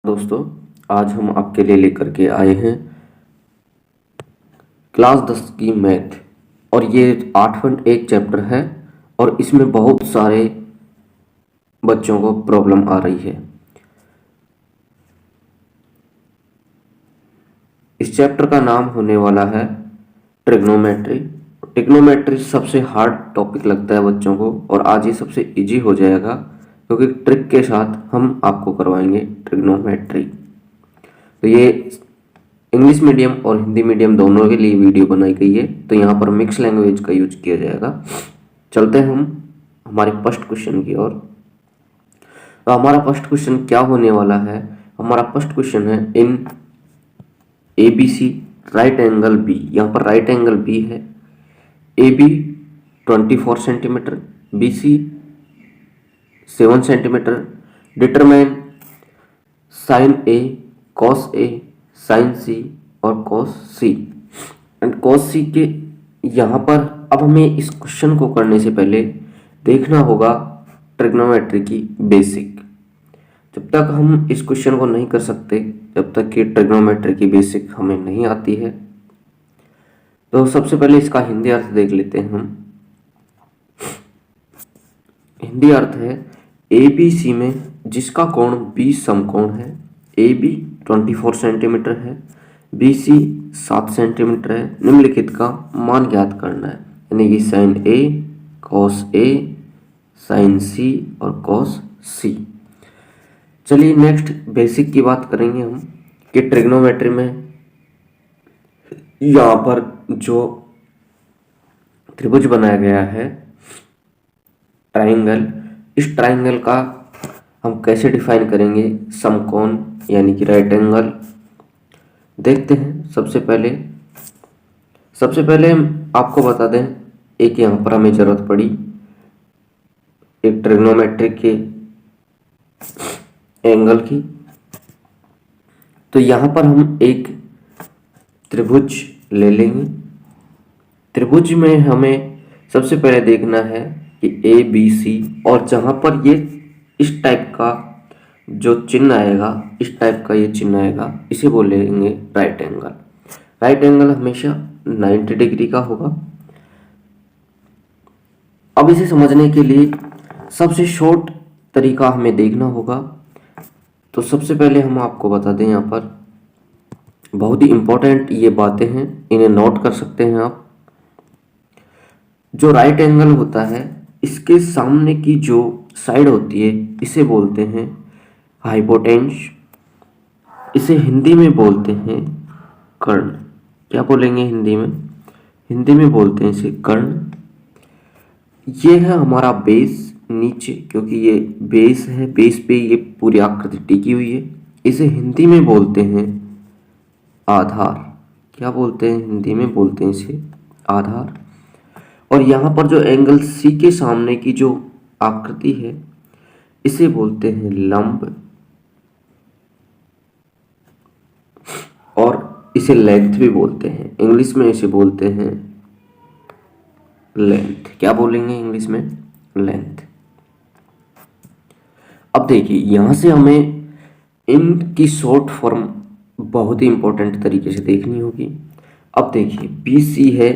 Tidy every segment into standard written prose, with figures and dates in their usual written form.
दोस्तों, आज हम आपके लिए लेकर के आए हैं क्लास 10 की मैथ। और ये 8.1 चैप्टर है और इसमें बहुत सारे बच्चों को प्रॉब्लम आ रही है। इस चैप्टर का नाम होने वाला है ट्रिग्नोमेट्री। ट्रिग्नोमेट्री सबसे हार्ड टॉपिक लगता है बच्चों को और आज ये सबसे इजी हो जाएगा क्योंकि ट्रिक के साथ हम आपको करवाएंगे ट्रिग्नोमेट्री। तो ये इंग्लिश मीडियम और हिंदी मीडियम दोनों के लिए वीडियो बनाई गई है, तो यहाँ पर मिक्स लैंग्वेज का यूज किया जाएगा। चलते हैं हम हमारे फर्स्ट क्वेश्चन की ओर। तो हमारा फर्स्ट क्वेश्चन क्या होने वाला है? हमारा फर्स्ट क्वेश्चन है in A B C right angle B. यहाँ पर राइट एंगल बी है। A B 24 centimetre, B C 7 centimetre. Determine sine A, cos A, sine C और cos C. And cos C के यहाँ पर अब हमें इस क्वेश्चन को करने से पहले देखना होगा ट्रिग्नोमेट्री की बेसिक। जब तक हम इस क्वेश्चन को नहीं कर सकते, जब तक कि ट्रिग्नोमेट्री की बेसिक हमें नहीं आती है, तो सबसे पहले इसका हिंदी अर्थ देख लेते हैं हम। हिंदी अर्थ है ए बी सी में जिसका कोण बी समकोण है। ए बी 24 सेंटीमीटर है, बी सी 7 सेंटीमीटर है। निम्नलिखित का मान ज्ञात करना है, यानी कि sign A, cos A, sine C और कॉस सी। चलिए नेक्स्ट बेसिक की बात करेंगे हम कि ट्रिग्नोमेट्री में यहाँ पर जो त्रिभुज बनाया गया है ट्राइंगल, इस ट्राइंगल का हम कैसे डिफाइन करेंगे? समकोण यानी कि राइट एंगल। देखते हैं। सबसे पहले हम आपको बता दें, एक यहाँ पर हमें जरूरत पड़ी एक ट्रिग्नोमेट्रिक के एंगल की। तो यहाँ पर हम एक त्रिभुज ले लेंगे। त्रिभुज में हमें सबसे पहले देखना है कि ए बी सी, और जहाँ पर ये इस टाइप का जो चिन्ह आएगा, इस टाइप का ये चिन्ह आएगा, इसे बोलेंगे राइट एंगल। राइट एंगल हमेशा 90 डिग्री का होगा। अब इसे समझने के लिए सबसे शॉर्ट तरीका हमें देखना होगा। तो सबसे पहले हम आपको बता दें, यहाँ पर बहुत ही इंपॉर्टेंट ये बातें हैं, इन्हें नोट कर सकते हैं आप। जो राइट एंगल होता है, इसके सामने की जो साइड होती है इसे बोलते हैं हाइपोटेन्यूस। इसे हिंदी में बोलते हैं कर्ण। क्या बोलेंगे हिंदी में? हिंदी में बोलते हैं इसे कर्ण। ये है हमारा बेस नीचे, क्योंकि ये बेस है, बेस पे ये पूरी आकृति टिकी हुई है। इसे हिंदी में बोलते हैं आधार। क्या बोलते हैं? हिंदी में बोलते हैं इसे आधार। और यहाँ पर जो एंगल सी के सामने की जो आकृति है इसे बोलते हैं लंब, और इसे लेंथ भी बोलते हैं। इंग्लिश में इसे बोलते हैं लेंथ। क्या बोलेंगे इंग्लिश में? लेंथ। अब देखिए, यहां से हमें इनकी शॉर्ट फॉर्म बहुत ही इंपॉर्टेंट तरीके से देखनी होगी। अब देखिए बी सी है।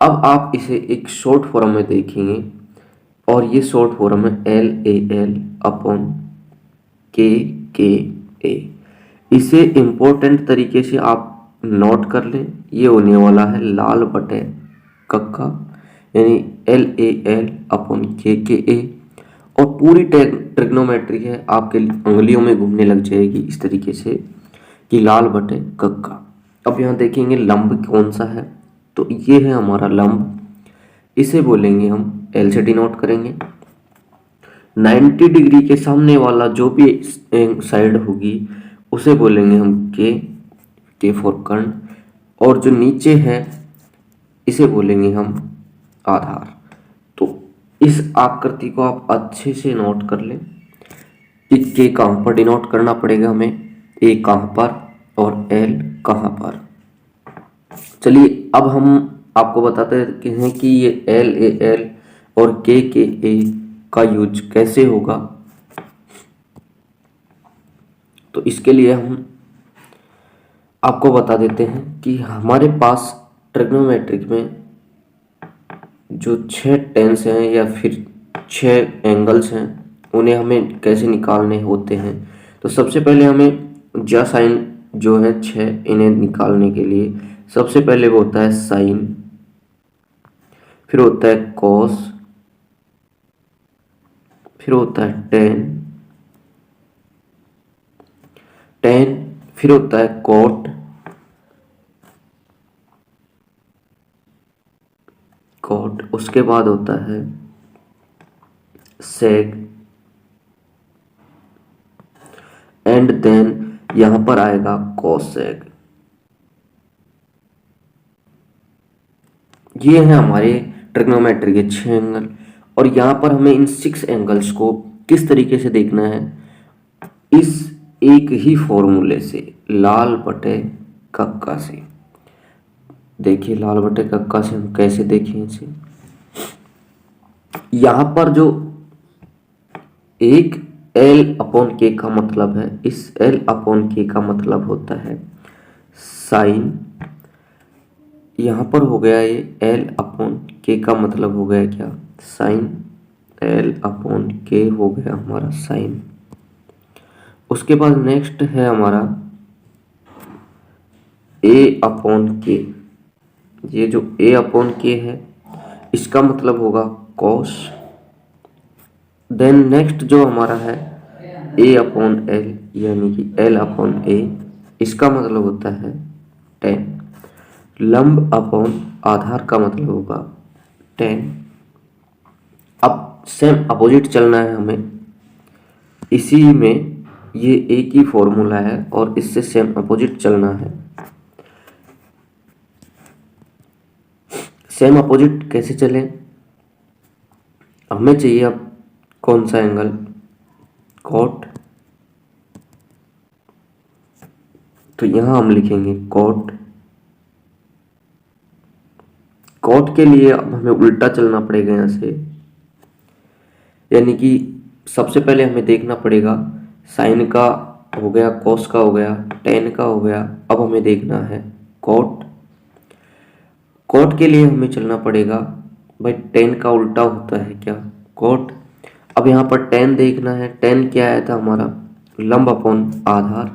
अब आप इसे एक शॉर्ट फॉर्म में देखेंगे और ये शॉर्ट फॉर्म है एल ए एल अपॉन के के ए। इसे इंपॉर्टेंट तरीके से आप नोट कर लें। ये होने वाला है लाल बटे कक्का, यानी एल ए एल अपॉन के ए। और पूरी ट्रिग्नोमेट्री है आपके उंगलियों में घूमने लग जाएगी इस तरीके से कि लाल बटे कक्का। अब यहाँ देखेंगे लंब कौन सा है, तो ये है हमारा लंब। इसे बोलेंगे हम एल से डिनोट करेंगे। 90 डिग्री के सामने वाला जो भी साइड होगी उसे बोलेंगे हम के फॉर कर्ण। और जो नीचे है इसे बोलेंगे हम आधार। तो इस आकृति को आप अच्छे से नोट कर लें कि के कहाँ पर डिनोट करना पड़ेगा हमें, ए कहाँ पर और एल कहाँ पर। चलिए अब हम आपको बताते हैं कि ये एल ए एल और के ए का यूज कैसे होगा। तो इसके लिए हम आपको बता देते हैं कि हमारे पास ट्रिग्नोमेट्रिक में जो 6 टेंस हैं या फिर 6 एंगल्स हैं, उन्हें हमें कैसे निकालने होते हैं। तो सबसे पहले हमें ज्या साइन जो है 6, इन्हें निकालने के लिए सबसे पहले वो होता है साइन, फिर होता है कॉस, फिर होता है टेन, फिर होता है कॉट, उसके बाद होता है सेग, एंड देन यहां पर आएगा कोसेग। ये है हमारे ट्रिग्नोमेट्री के 6 एंगल। और यहां पर हमें इन 6 एंगल्स को किस तरीके से देखना है, इस एक ही फॉर्मूले से, लाल बटे कक्का से। देखिए लाल बटे कक्का से हम कैसे देखें इसे। यहां पर जो एक एल अपॉन के का मतलब है, इस एल अपॉन के का मतलब होता है साइन। यहां पर हो गया ये एल अपॉन के का मतलब हो गया क्या, साइन। एल अपॉन के हो गया हमारा साइन। उसके बाद नेक्स्ट है हमारा ए अपॉन के। ये जो ए अपॉन के है इसका मतलब होगा कॉस। देन नेक्स्ट जो हमारा है ए अपॉन एल, यानी कि एल अपॉन ए, इसका मतलब होता है टेन। लंब अपॉन आधार का मतलब होगा टेन। अब सेम अपोजिट चलना है हमें, इसी में ये एक ही फॉर्मूला है और इससे सेम अपोजिट चलना है। सेम अपोजिट कैसे चले, हमें चाहिए अब कौन सा एंगल, कॉट। तो यहां हम लिखेंगे कॉट। कॉट के लिए अब हमें उल्टा चलना पड़ेगा यहां से, यानी कि सबसे पहले हमें देखना पड़ेगा साइन का हो गया, कॉस का हो गया, टेन का हो गया। अब हमें देखना है कॉट। कॉट के लिए हमें चलना पड़ेगा, भाई टेन का उल्टा होता है क्या, कॉट। अब यहाँ पर टेन देखना है, टेन क्या आया था हमारा, लंब अपॉन आधार।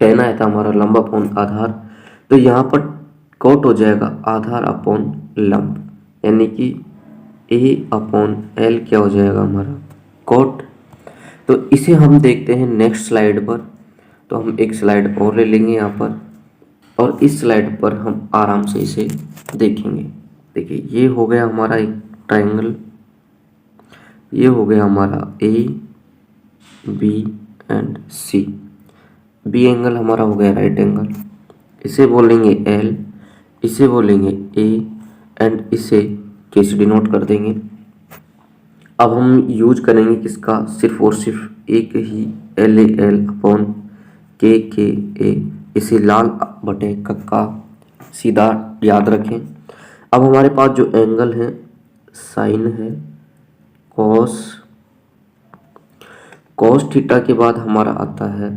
टेन आया था हमारा लंब अपॉन आधार, तो यहाँ पर कॉट हो जाएगा आधार अपॉन लंब, यानी कि ए अपॉन एल क्या हो जाएगा हमारा, कॉट। तो इसे हम देखते हैं नेक्स्ट स्लाइड पर। तो हम एक स्लाइड और ले लेंगे यहाँ पर, और इस स्लाइड पर हम आराम से इसे देखेंगे। देखिए ये हो गया हमारा एक ट्रायंगल, ये हो गया हमारा A B and C. B angle हमारा हो गया राइट एंगल, इसे बोलेंगे एल, इसे बोलेंगे ए, एंड इसे के से डिनोट कर देंगे। अब हम यूज करेंगे किसका, सिर्फ और सिर्फ एक ही एल ए एल अपॉन के ए। इसे लाल बटे कक्का सीधा याद रखें। अब हमारे पास जो एंगल है, साइन है, कॉस, कॉस थीटा के बाद हमारा आता है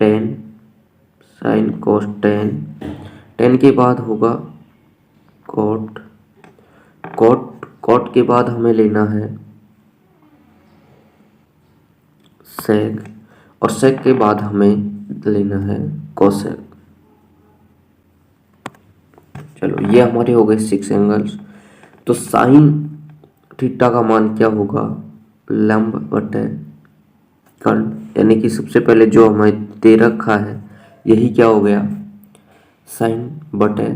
ten, sine cos tan, ten के बाद होगा कॉट, कॉट के बाद हमें लेना है सेक, और सेक के बाद हमें लेना है कोसेक। चलो ये हमारे हो गए 6 एंगल्स। तो साइन थीटा का मान क्या होगा, लंब बटे कर्ण, यानी कि सबसे पहले जो हमें दे रखा है यही क्या हो गया, साइन बटे।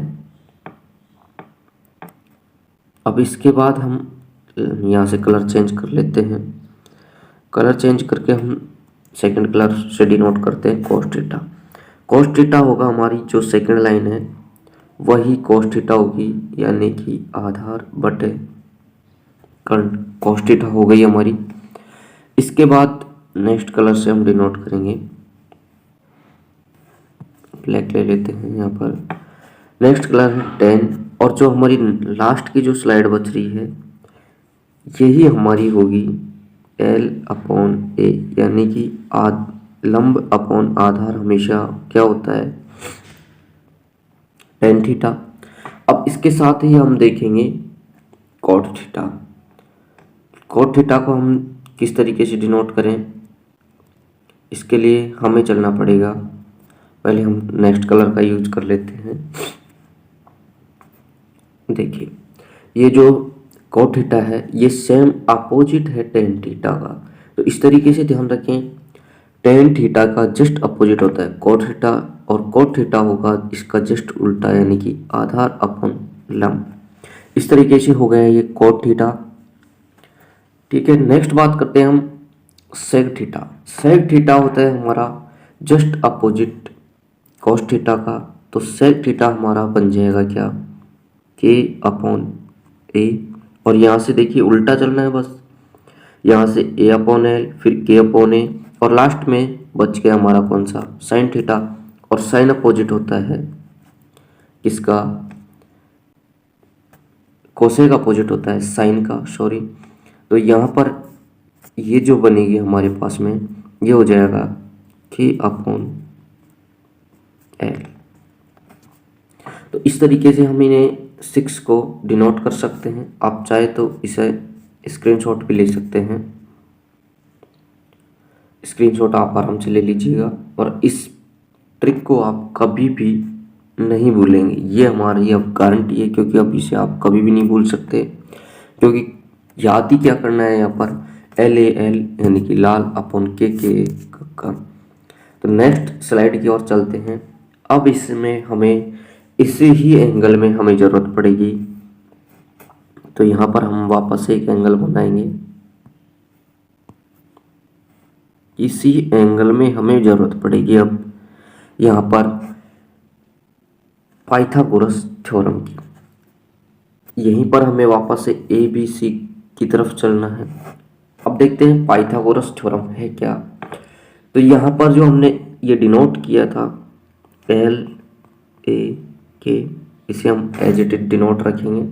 अब इसके बाद हम यहाँ से कलर चेंज कर लेते हैं, कलर चेंज करके हम सेकंड कलर से डिनोट करते हैं कॉस थीटा। कॉस थीटा होगा हमारी जो सेकंड लाइन है वही कॉस थीटा होगी, यानी कि आधार बटे कर्ण, कॉस थीटा हो गई हमारी। इसके बाद नेक्स्ट कलर से हम डिनोट करेंगे, ब्लैक ले लेते हैं यहाँ पर। नेक्स्ट कलर है टेन, और जो हमारी लास्ट की जो स्लाइड बच रही है यही हमारी होगी एल अपॉन ए, यानी कि लंब अपॉन आधार हमेशा क्या होता है, टेन थीटा। अब इसके साथ ही हम देखेंगे कॉट थीटा। कॉट थीटा को हम किस तरीके से डिनोट करें, इसके लिए हमें चलना पड़ेगा, पहले हम नेक्स्ट कलर का यूज कर लेते हैं। देखिए ये जो कॉट थीटा है ये सेम अपोजिट है टेन थीटा का, तो इस तरीके से ध्यान रखें, टेन थीटा का जस्ट अपोजिट होता है कॉट थीटा, और कॉट थीटा होगा इसका जस्ट उल्टा, यानी कि आधार अपन लंब। इस तरीके से हो गया ये कॉट थीटा। ठीक है, नेक्स्ट बात करते हैं हम सेक थीटा। सेक थीटा होता है हमारा जस्ट अपोजिट कॉस थीटा का, तो सेक थीटा हमारा बन जाएगा क्या, के अपॉन ए, और यहाँ से देखिए उल्टा चलना है बस, यहाँ से ए अपॉन एल, फिर के अपॉन ए, और लास्ट में बच गया हमारा कौन सा, साइन थीटा। और साइन अपोजिट होता है किसका, कोसेक अपोजिट होता है साइन का, सॉरी। तो यहाँ पर ये जो बनेगी हमारे पास में ये हो जाएगा के अपॉन एल। तो इस तरीके से हम इन्हें 6 को डिनोट कर सकते हैं। आप चाहे तो इसे स्क्रीनशॉट भी ले सकते हैं, स्क्रीनशॉट आप आराम से ले लीजिएगा, और इस ट्रिक को आप कभी भी नहीं भूलेंगे, ये हमारी अब गारंटी है, क्योंकि अब इसे आप कभी भी नहीं भूल सकते, क्योंकि याद ही क्या करना है यहाँ पर, एल ए एल यानी कि लाल अपॉन के का। तो नेक्स्ट स्लाइड की ओर चलते हैं। अब इसमें हमें इसी ही एंगल में हमें ज़रूरत पड़ेगी, तो यहाँ पर हम वापस से एक एंगल बनाएंगे, इसी एंगल में हमें ज़रूरत पड़ेगी अब यहाँ पर पाइथागोरस थ्योरम की। यहीं पर हमें वापस से ए बी सी की तरफ चलना है। अब देखते हैं पाइथागोरस थ्योरम है क्या। तो यहाँ पर जो हमने ये डिनोट किया था एल ए के, इसे हम एज इट इज डिनोट रखेंगे।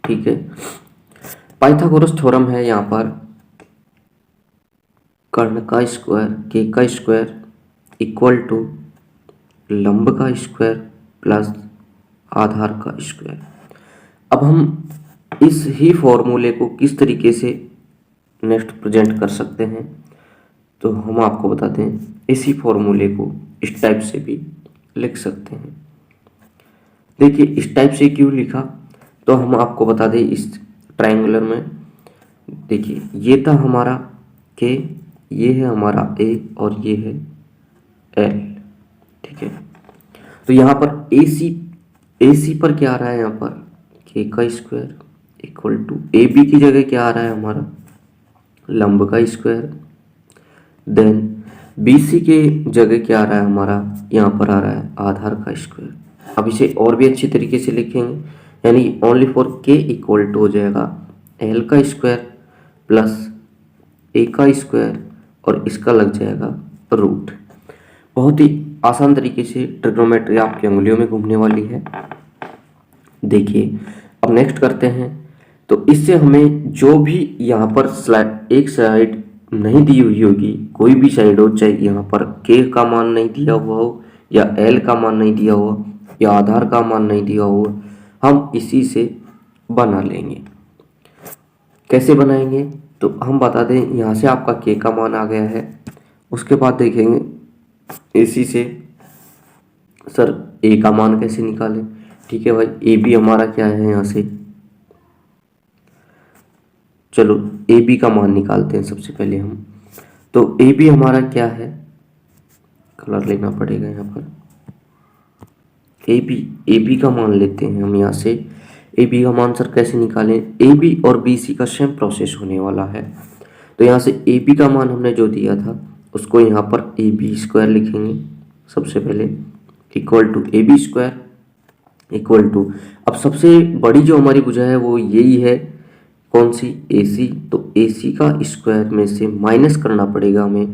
ठीक है, पाइथागोरस थ्योरम है यहाँ पर कर्ण का स्क्वायर के का स्क्वायर इक्वल टू लंब का स्क्वायर प्लस आधार का स्क्वायर। अब हम इस ही फॉर्मूले को किस तरीके से नेक्स्ट प्रेजेंट कर सकते हैं, तो हम आपको बताते हैं, इसी फॉर्मूले को इस टाइप से भी लिख सकते हैं। देखिए इस टाइप से क्यों लिखा, तो हम आपको बता दें, इस ट्रायंगुलर में देखिए ये था हमारा के, ये है हमारा ए और ये है एल। ठीक है, तो यहाँ पर ए सी पर क्या आ रहा है, यहाँ पर के का square equal to A B की जगह क्या आ रहा है हमारा लंब का स्क्वायर, देन बी सी के जगह क्या आ रहा है हमारा, यहाँ पर आ रहा है आधार का स्क्वायर। अब इसे और भी अच्छी तरीके से लिखेंगे, यानी ओनली फॉर के इक्वल टू हो जाएगा एल का स्क्वायर प्लस ए का स्क्वायर, और इसका लग जाएगा रूट। बहुत ही आसान तरीके से ट्रिग्नोमेट्री आपकी उंगलियों में घूमने वाली है। देखिए अब नेक्स्ट करते हैं। तो इससे हमें जो भी यहाँ पर स्लाइड एक साइड नहीं दी हुई होगी, कोई भी साइड हो, चाहे यहाँ पर के का मान नहीं दिया हुआ हो, या एल का मान नहीं दिया हुआ, या आधार का मान नहीं दिया हुआ, हम इसी से बना लेंगे। कैसे बनाएंगे, तो हम बता दें, यहाँ से आपका के का मान आ गया है, उसके बाद देखेंगे इसी से सर ए का मान कैसे निकालें। ठीक है भाई, ए बी हमारा क्या है, यहाँ से चलो ए बी का मान निकालते हैं सबसे पहले हम। तो ए बी हमारा क्या है, कलर लेना पड़ेगा यहाँ पर, ए बी का मान लेते हैं हम यहाँ से। ए बी का मान सर कैसे निकालें, ए बी और बी सी का सेम प्रोसेस होने वाला है। तो यहाँ से ए बी का मान हमने जो दिया था उसको यहाँ पर ए बी स्क्वायर लिखेंगे सबसे पहले, equal to A B square equal to, अब सबसे बड़ी जो हमारी भुजा है वो यही है, कौन सी, ए सी। तो ए सी का स्क्वायर में से माइनस करना पड़ेगा हमें,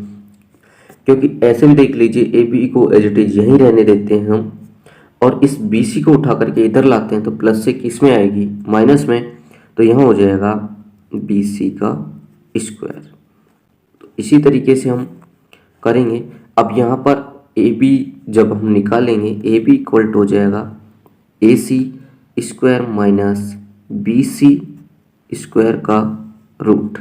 क्योंकि ऐसे भी देख लीजिए ए बी को एज इट इज यहीं रहने देते हैं हम, और इस बी सी को उठा करके इधर लाते हैं, तो प्लस से किस में आएगी, माइनस में, तो यहाँ हो जाएगा बी सी का स्क्वायर। तो इसी तरीके से हम करेंगे। अब यहाँ पर ए बी जब हम निकालेंगे, ए बी इक्वल टू हो जाएगा A C square minus B C square का रूट।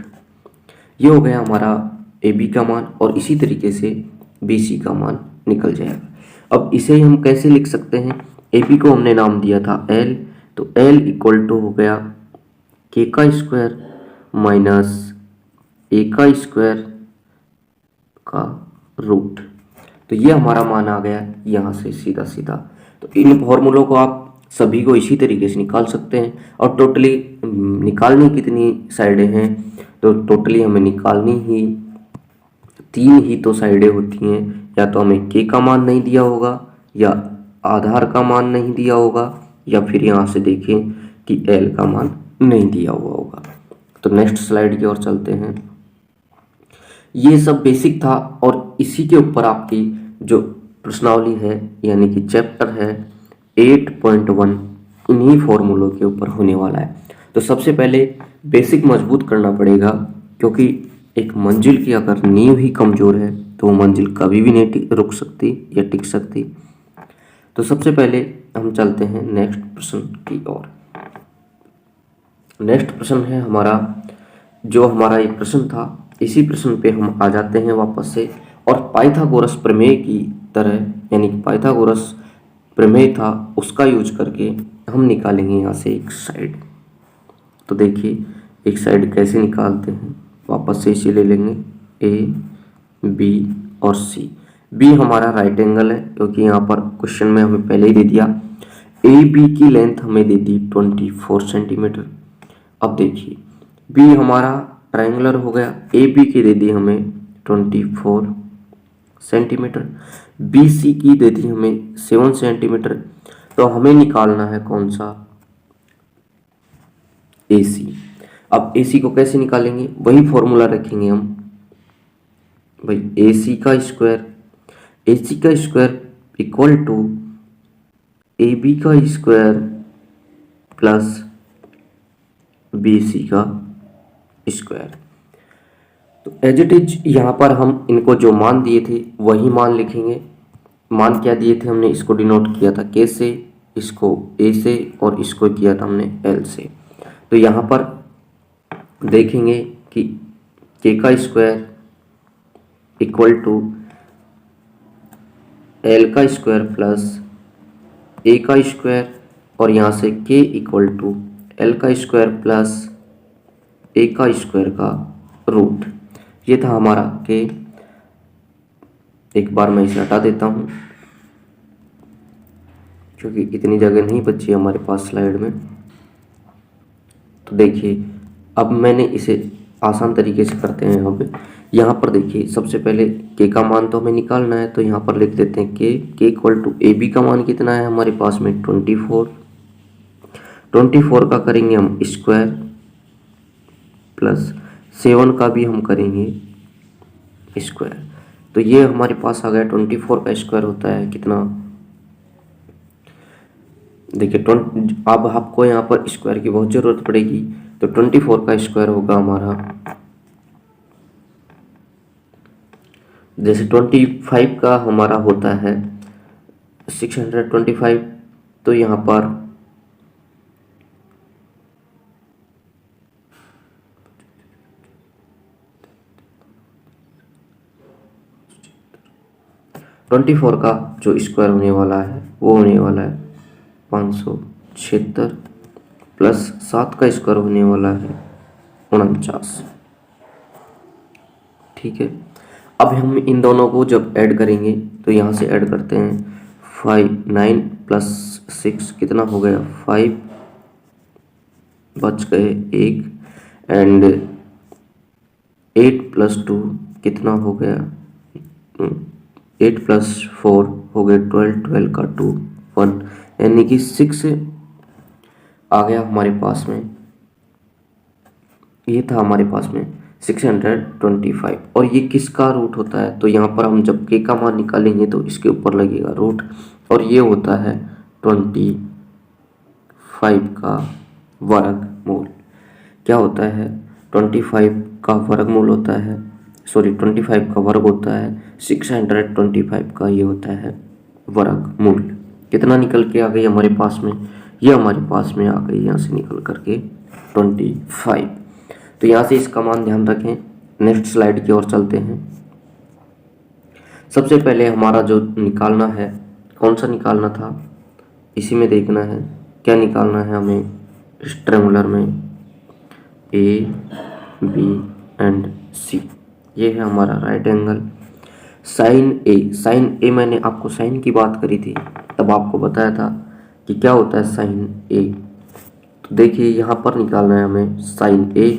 ये हो गया हमारा ए बी का मान और इसी तरीके से बी सी का मान निकल जाएगा। अब इसे हम कैसे लिख सकते हैं, ए बी को हमने नाम दिया था एल, तो एल इक्वल टू हो गया के का स्क्वायर माइनस ए का स्क्वायर का रूट। तो ये हमारा मान आ गया यहाँ से सीधा सीधा। तो इन फॉर्मूलों को आप सभी को इसी तरीके से निकाल सकते हैं। और टोटली निकालनी कितनी साइडें हैं, तो टोटली हमें निकालनी ही 3 ही तो साइडें होती हैं। या तो हमें के का मान नहीं दिया होगा, या आधार का मान नहीं दिया होगा, या फिर यहाँ से देखें कि एल का मान नहीं दिया हुआ होगा। तो नेक्स्ट स्लाइड की ओर चलते हैं। ये सब बेसिक था और इसी के ऊपर आपकी जो प्रश्नावली है यानी कि चैप्टर है 8.1 इन्हीं फॉर्मूलों के ऊपर होने वाला है। तो सबसे पहले बेसिक मजबूत करना पड़ेगा, क्योंकि एक मंजिल की अगर नींव ही कमज़ोर है तो वो मंजिल कभी भी नहीं रुक सकती या टिक सकती। तो सबसे पहले हम चलते हैं नेक्स्ट प्रश्न की ओर। नेक्स्ट प्रश्न है हमारा, जो हमारा एक प्रश्न था इसी प्रश्न पे हम आ जाते हैं वापस से। और पाइथागोरस प्रमेय की तरह, यानी कि पाइथागोरस प्रमेय था उसका यूज करके हम निकालेंगे यहाँ से एक साइड। तो देखिए एक साइड कैसे निकालते हैं, वापस से इसे ले लेंगे ए बी और सी। बी हमारा राइट एंगल है, क्योंकि यहाँ पर क्वेश्चन में हमें पहले ही दे दिया। ए बी की लेंथ हमें दे दी 24 सेंटीमीटर। अब देखिए बी हमारा ट्रायंगुलर हो गया, ए बी की दे दी हमें 24 सेंटीमीटर, बी सी की दे दी हमें 7 सेंटीमीटर। तो हमें निकालना है कौन सा, ए सी। अब ए सी को कैसे निकालेंगे, वही फॉर्मूला रखेंगे हम भाई, ए सी का square equal to A B का स्क्वायर प्लस बी सी का स्क्वायर। तो एज इट इज यहाँ पर हम इनको जो मान दिए थे वही मान लिखेंगे। मान क्या दिए थे हमने, इसको डिनोट किया था के से, इसको ए से, और इसको किया था हमने एल से। तो यहाँ पर देखेंगे कि के का स्क्वायर इक्वल टू एल का स्क्वायर प्लस ए का स्क्वायर, और यहाँ से के इक्वल टू एल का स्क्वायर प्लस ए का स्क्वायर का रूट। ये था हमारा के। एक बार मैं इसे हटा देता हूँ क्योंकि इतनी जगह नहीं बची हमारे पास स्लाइड में। तो देखिए अब मैंने इसे आसान तरीके से करते हैं। यहाँ पर देखिए सबसे पहले के का मान तो हमें निकालना है, तो यहाँ पर लिख देते हैं के इक्वल टू ए बी का मान कितना है हमारे पास में 24 का करेंगे हम स्क्वायर प्लस 7 का भी हम करेंगे स्क्वायर। तो ये हमारे पास आ गया 24 का स्क्वायर होता है कितना, देखिए अब आपको यहाँ पर स्क्वायर की बहुत ज़रूरत पड़ेगी। तो 24 का स्क्वायर होगा हमारा, जैसे 25 का हमारा होता है 625, तो यहाँ पर 24 का जो स्क्वायर होने वाला है वो होने वाला है 576 प्लस 7 का स्क्वायर होने वाला है 49। ठीक है, अब हम इन दोनों को जब ऐड करेंगे तो यहाँ से ऐड करते हैं 9 प्लस 6 कितना हो गया 5, बच गए 1, एंड 8 प्लस 2 कितना हो गया 8 प्लस 4 हो गए 12 का 2 1, यानी कि 6 आ गया हमारे पास में। ये था हमारे पास में 625। और ये किसका रूट होता है, तो यहाँ पर हम जब के का मान निकालेंगे तो इसके ऊपर लगेगा रूट, और ये होता है 25 का वर्गमूल। क्या होता है 25 का वर्गमूल होता है, सॉरी 25 का वर्ग होता है 625 का ये होता है वर्गमूल। कितना निकल के आ गई हमारे पास में, ये हमारे पास में आ गई यहाँ से निकल करके 25। तो यहाँ से इसका मान ध्यान रखें। नेक्स्ट स्लाइड की ओर चलते हैं। सबसे पहले हमारा जो निकालना है, कौन सा निकालना था, इसी में देखना है क्या निकालना है हमें। इस ट्रायंगुलर में ए बी एंड सी, ये है हमारा राइट एंगल। साइन ए मैंने आपको साइन की बात करी थी, तब आपको बताया था कि क्या होता है साइन ए। तो देखिए यहाँ पर निकालना है हमें साइन ए।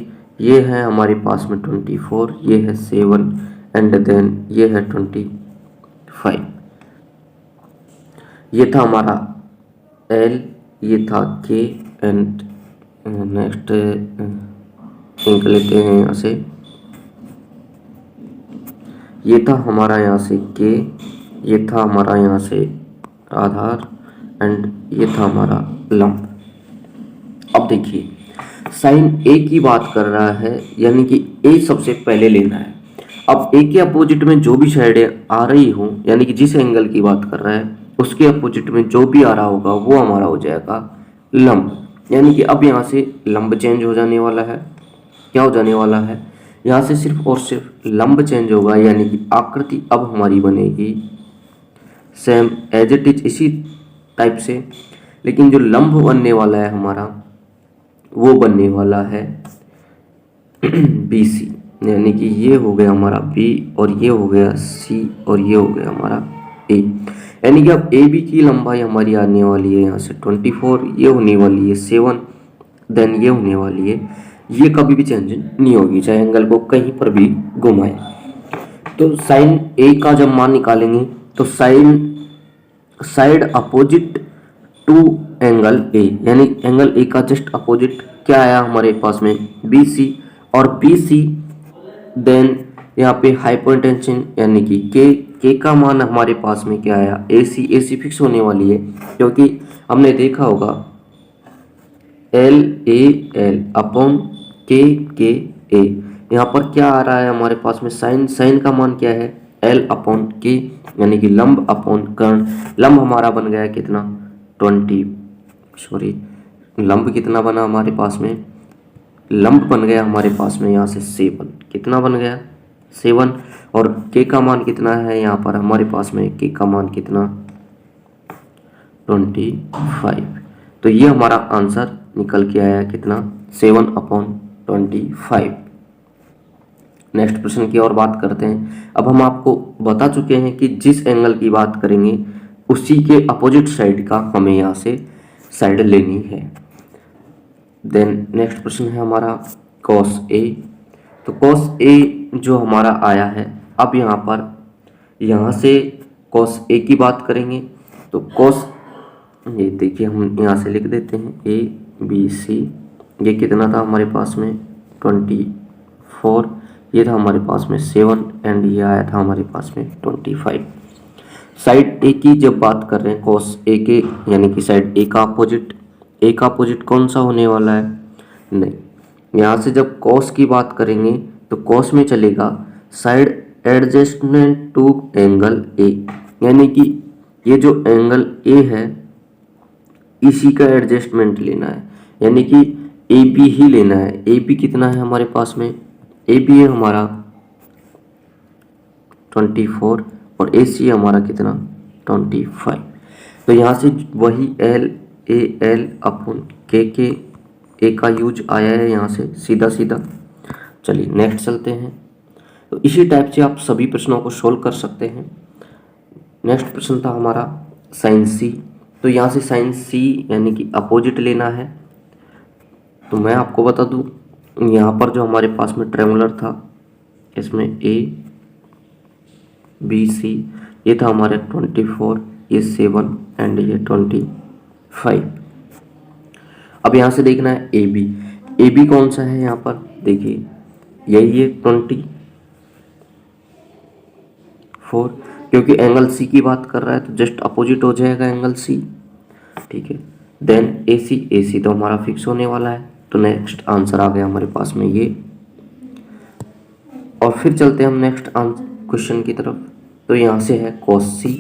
ये है हमारे पास में 24, ये है 7 एंड देन ये है 25। ये था हमारा एल, ये था के एंड नेक्स्ट इंक लेते हैं यहाँ से। ये था हमारा यहाँ से के, ये था हमारा यहाँ से आधार एंड ये था हमारा लंब। अब देखिए साइन ए की बात कर रहा है, यानी कि ए सबसे पहले लेना है। अब ए के अपोजिट में जो भी साइडें आ रही हो, यानी कि जिस एंगल की बात कर रहा है उसके अपोजिट में जो भी आ रहा होगा वो हमारा हो जाएगा लंब। यानी कि अब यहाँ से लंब चेंज हो जाने वाला है। क्या हो जाने वाला है, यहाँ से सिर्फ और सिर्फ लंब चेंज होगा, यानी कि आकृति अब हमारी बनेगी सेम एज इट इज इसी टाइप से, लेकिन जो लंब बनने वाला है हमारा वो बनने वाला है बी सी, यानी कि ये हो गया हमारा बी और ये हो गया सी और ये हो गया हमारा ए। यानी कि अब ए बी की लंबाई हमारी आने वाली है यहाँ से 24, ये होने वाली है 7, देन ये होने वाली है, ये कभी भी चेंज नहीं होगी चाहे एंगल को कहीं पर भी घुमाए। तो साइन ए का जब मान निकालेंगे तो side opposite to angle A, यानी एंगल ए का जस्ट अपोजिट क्या आया हमारे पास में बी सी, और बी सी देन यहाँ पे हाइपोटेंशन यानी कि के का मान हमारे पास में क्या आया ए सी फिक्स होने वाली है, क्योंकि हमने देखा होगा एल अपॉन के ए। यहाँ पर क्या आ रहा है हमारे पास में साइन का मान क्या है एल अपॉन के, यानी कि लंब अपॉन कर्ण। लंब हमारा बन गया कितना लंब कितना बना हमारे पास में, लंब बन गया हमारे पास में यहाँ से 7। कितना बन गया 7, और के का मान कितना है यहाँ पर हमारे पास में, के का मान कितना 25। तो ये हमारा आंसर निकल के आया कितना 7/25। नेक्स्ट प्रश्न की और बात करते हैं। अब हम आपको बता चुके हैं कि जिस एंगल की बात करेंगे उसी के अपोजिट साइड का हमें यहाँ से साइड लेनी है। देन नेक्स्ट प्रश्न है हमारा कॉस ए। तो कॉस ए जो हमारा आया है, अब यहाँ पर यहाँ से कॉस ए की बात करेंगे तो कॉस, ये देखिए हम यहाँ से लिख देते हैं ए बी सी। ये कितना था हमारे पास में 24, ये था हमारे पास में 7 एंड ये आया था हमारे पास में 25। साइड ए की जब बात कर रहे हैं कॉस ए के, यानी कि साइड ए का अपोजिट कौन सा होने वाला है, नहीं, यहाँ से जब कॉस की बात करेंगे तो कॉस में चलेगा side adjustment to angle A, यानी कि ये जो एंगल ए है इसी का एडजस्टमेंट लेना है, यानी कि ए बी ही लेना है। ए बी कितना है हमारे पास में, ए बी है हमारा 24 और ए सी हमारा कितना 25। तो यहाँ से वही एल अपॉन के ए का यूज आया है यहाँ से सीधा। चलिए नेक्स्ट चलते हैं। तो इसी टाइप से आप सभी प्रश्नों को सोल्व कर सकते हैं। नेक्स्ट प्रश्न था हमारा साइन सी। तो यहाँ से साइन सी यानी कि अपोजिट लेना है। तो मैं आपको बता दूँ, यहाँ पर जो हमारे पास में ट्रायंगुलर था इसमें ए बी सी, ये था हमारे 24, ये 7 एंड ये 25। अब यहाँ से देखना है ए बी कौन सा है यहाँ पर, देखिए यही है 24, क्योंकि एंगल सी की बात कर रहा है तो जस्ट अपोजिट हो जाएगा एंगल सी, ठीक है। देन ए सी तो हमारा फिक्स होने वाला है, तो नेक्स्ट आंसर आ गया हमारे पास में ये। और फिर चलते हैं हम नेक्स्ट क्वेश्चन की तरफ। तो यहाँ से है cos c।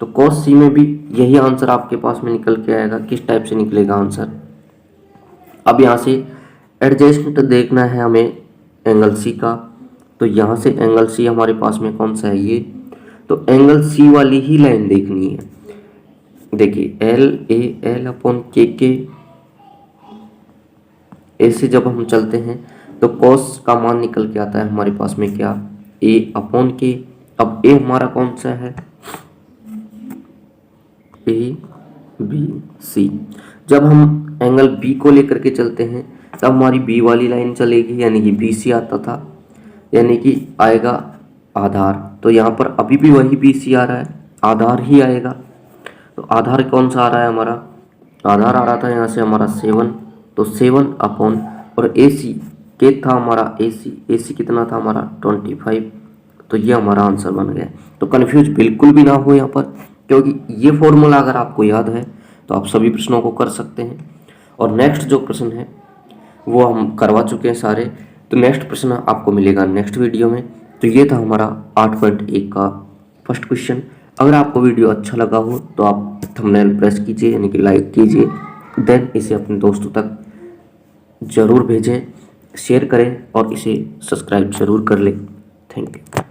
तो cos c में भी यही आंसर आपके पास में निकल के आएगा। किस टाइप से निकलेगा आंसर? अब यहाँ से एडजेसेंट देखना है हमें एंगल सी का। तो यहाँ से एंगल सी हमारे पास में कौन सा है ये, तो एंगल सी वाली ही लाइन देखनी है। देखिए एल अपॉन के ऐसे जब हम चलते हैं तो कॉस का मान निकल के आता है हमारे पास में क्या, ए अपॉन के। अब ए हमारा कौन सा है, ए बी सी। जब हम एंगल बी को लेकर के चलते हैं तब हमारी बी वाली लाइन चलेगी, यानी कि बी सी आता था, यानी कि आएगा आधार। तो यहाँ पर अभी भी वही बी सी आ रहा है, आधार ही आएगा। तो आधार कौन सा आ रहा है हमारा, आधार आ रहा था यहाँ से हमारा 7। तो 7 अपॉन, और ए सी के था हमारा ए सी कितना था हमारा 25। तो ये हमारा आंसर बन गया। तो कन्फ्यूज बिल्कुल भी ना हो यहाँ पर, क्योंकि ये फॉर्मूला अगर आपको याद है तो आप सभी प्रश्नों को कर सकते हैं। और नेक्स्ट जो प्रश्न है वो हम करवा चुके हैं सारे। तो नेक्स्ट प्रश्न आपको मिलेगा नेक्स्ट वीडियो में। तो ये था हमारा 8.1 का फर्स्ट क्वेश्चन। अगर आपको वीडियो अच्छा लगा हो तो आप थंबनेल प्रेस कीजिए, यानी कि लाइक कीजिए, देन इसे अपने दोस्तों तक ज़रूर भेजें, शेयर करें और इसे सब्सक्राइब ज़रूर कर लें। Thank you.